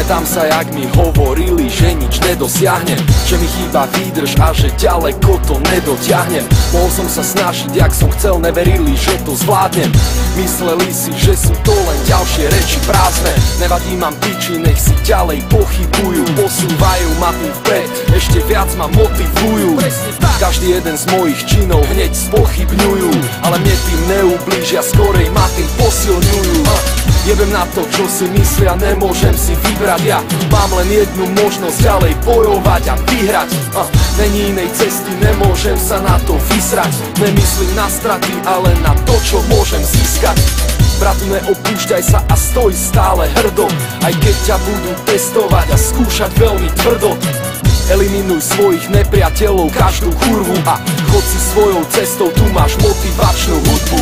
Pamätám sa, jak mi hovorili, že nič nedosiahnem, že mi chýba výdrž a že ďaleko to nedotiahnem. Mohol som sa snažiť, jak som chcel, neverili, že to zvládnem. Mysleli si, že sú to len ďalšie reči prázdne. Nevadí, mám piči, nech si ďalej pochybujú. Posúvajú ma tým vpred, ešte viac ma motivujú. Každý jeden z mojich činov hneď spochybňujú, ale mne tým neublížia, skorej ma tým posilňujú. Jebem na to, čo si myslia, nemôžem si vybrať. Ja mám len jednu možnosť, ďalej bojovať a vyhrať. Není inej cesty, nemôžem sa na to vysrať. Nemyslím na straty, ale na to, čo môžem získať. Bratu, neopúšťaj sa a stoj stále hrdo, aj keď ťa budú testovať a skúšať veľmi tvrdo. Eliminuj svojich nepriateľov, každú kurvu a chod si svojou cestou, tu máš motivačnú hudbu.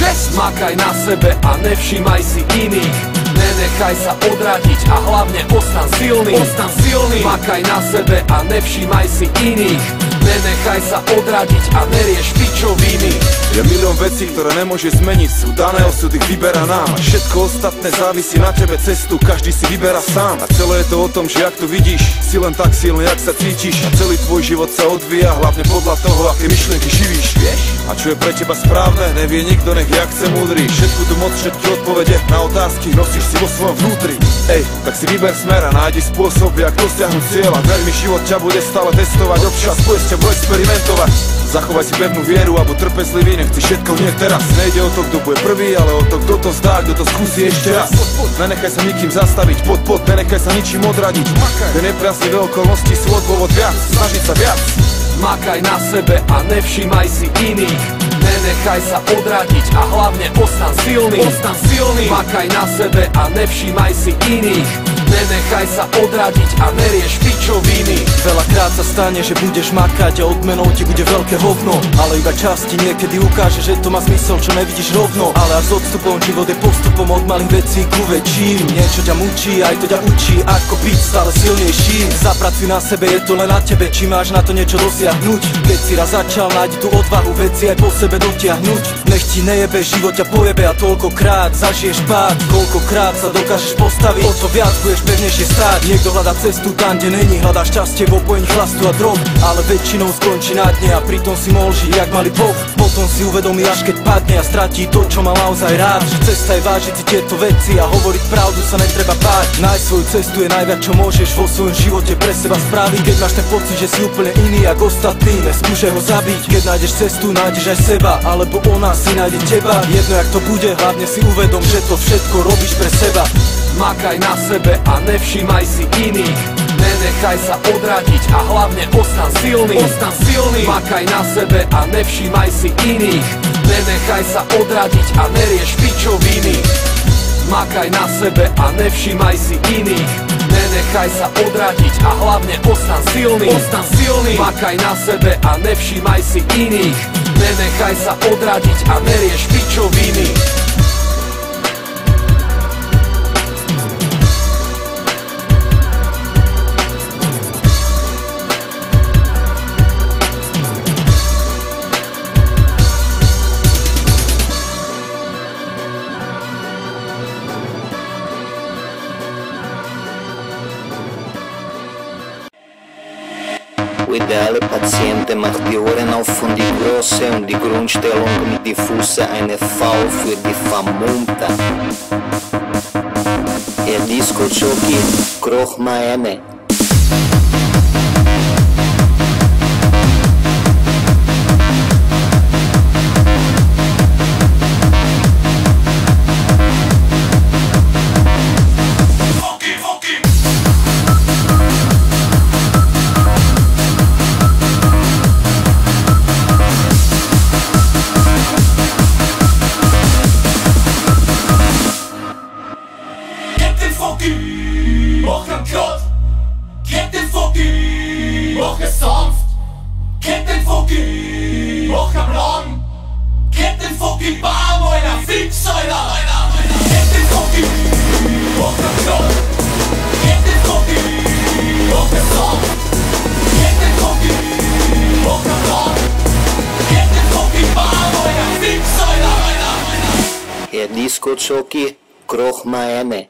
1-6. Makaj na sebe a nevšímaj si iných, nenechaj sa odradiť a hlavne ostan silný. Makaj na sebe a nevšímaj si iných, nenechaj sa odradiť a nerieš pičoviny. Je milión vecí, ktoré nemôže zmeniť, sú dané, osud ich vyberá nám. A všetko ostatné závisí na tebe, cestu každý si vyberá sám. A celé je to o tom, že jak to vidíš, si len tak silný, jak sa cítiš. A celý tvoj život sa odvíja hlavne podľa toho, aké myšlienky živíš. Vieš? A čo je pre teba správne, nevie nikto, nech jak chce múdry. Všetku tu moc, všetky odpovede na otázky nosíš si vo svojom vnútri. Ej, tak si vyber smer a nájdi spôsob, jak dosiahnuť cieľ. A ver mi, život ťa bude stále testovať, občas bude s tebou experimentovať. Zachovaj si pevnú vieru a buď trpezlivý, nechci všetko hneď teraz. Nejde o to, kto bude prvý, ale o to, kto to zdá, kto to skúsi ešte raz. Nenechaj sa nikým zastaviť, pod, nenechaj sa ničím odradiť. Tie nepriaznivé okolnosti sú dôvod viac, snažiť sa viac. Makaj na sebe a nevšímaj si iných, nenechaj sa odradiť a hlavne ostan silný. Makaj na sebe a nevšímaj si iných, nenechaj sa odradiť a nerieš pičoviny. Veľakrát sa stane, že budeš makať a odmenou ti bude veľké hovno, ale iba časti niekedy ukáže, že to má zmysel, čo nevidíš rovno. Ale až s odstupom život je postupom od malých vecí ku väčším. Niečo ťa mučí, aj to ťa učí, ako byť stále silnejší. Zapracuj na sebe, je to len na tebe, či máš na to niečo dosiahnuť. Keď si raz začal, nájdi tú odvahu veci aj po sebe dotiahnuť. Nech ti nejebe, život ťa pojebe a toľkokrát zažiješ pád. Koľkokrát sa dokážeš postaviť, o to viac budeš pevnejšie stáť. Niekto hľadá cestu tam, kde není, hľadá šťastie v opojení chlastu a drog, ale väčšinou skončí na dne a pritom si mohol žiť jak malý boh. Potom si uvedomí, až keď padne a stratí to, čo mal naozaj rád. Že cesta je vážiť si tieto veci a hovoriť pravdu sa netreba báť. Nájsť svoju cestu je najviac, čo môžeš vo svojom živote pre seba spraviť. Keď máš ten pocit, že si úplne iný jak ostatní, neskúšaj ho zabiť. Keď nájdeš cestu, nájdeš aj seba, alebo ona si nájde teba. Jedno jak to bude, hlavne si uvedom, že to všetko robíš pre seba. Makaj na sebe a nevšímaj si iných, nenechaj sa odradiť a hlavne ostan silný. Makaj na sebe a nevšímaj si iných, nenechaj sa odradiť a nerieš pičoviny. Makaj na sebe a nevšímaj si iných, nenechaj sa odradiť a hlavne ostan silný. Makaj na sebe a nevšímaj si iných, nenechaj sa odradiť a nerieš pičoviny. O ideale Patiente macht die Ohren auf und die Große und die Grundstellung mit diffusa eine V für die vermummte. Disco Jockey, Kroch Maene. Mach es sanft, geht den fucking, mach am lang, geht den fucking Baum, Alter, fix, Alter, geht den fucking, mach am Knopf, geht den fucking, mach es sanft, geht den fucking, mach am lang, geht den fucking Baum, Alter, fix, Alter. Disco Jockey, Kroch Maene.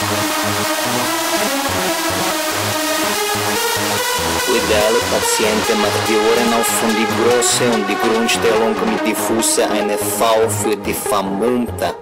O ideale Patiente macht die Ohren auf und die Große und die Grundstellung mit diffuse eine V für die Vermummte.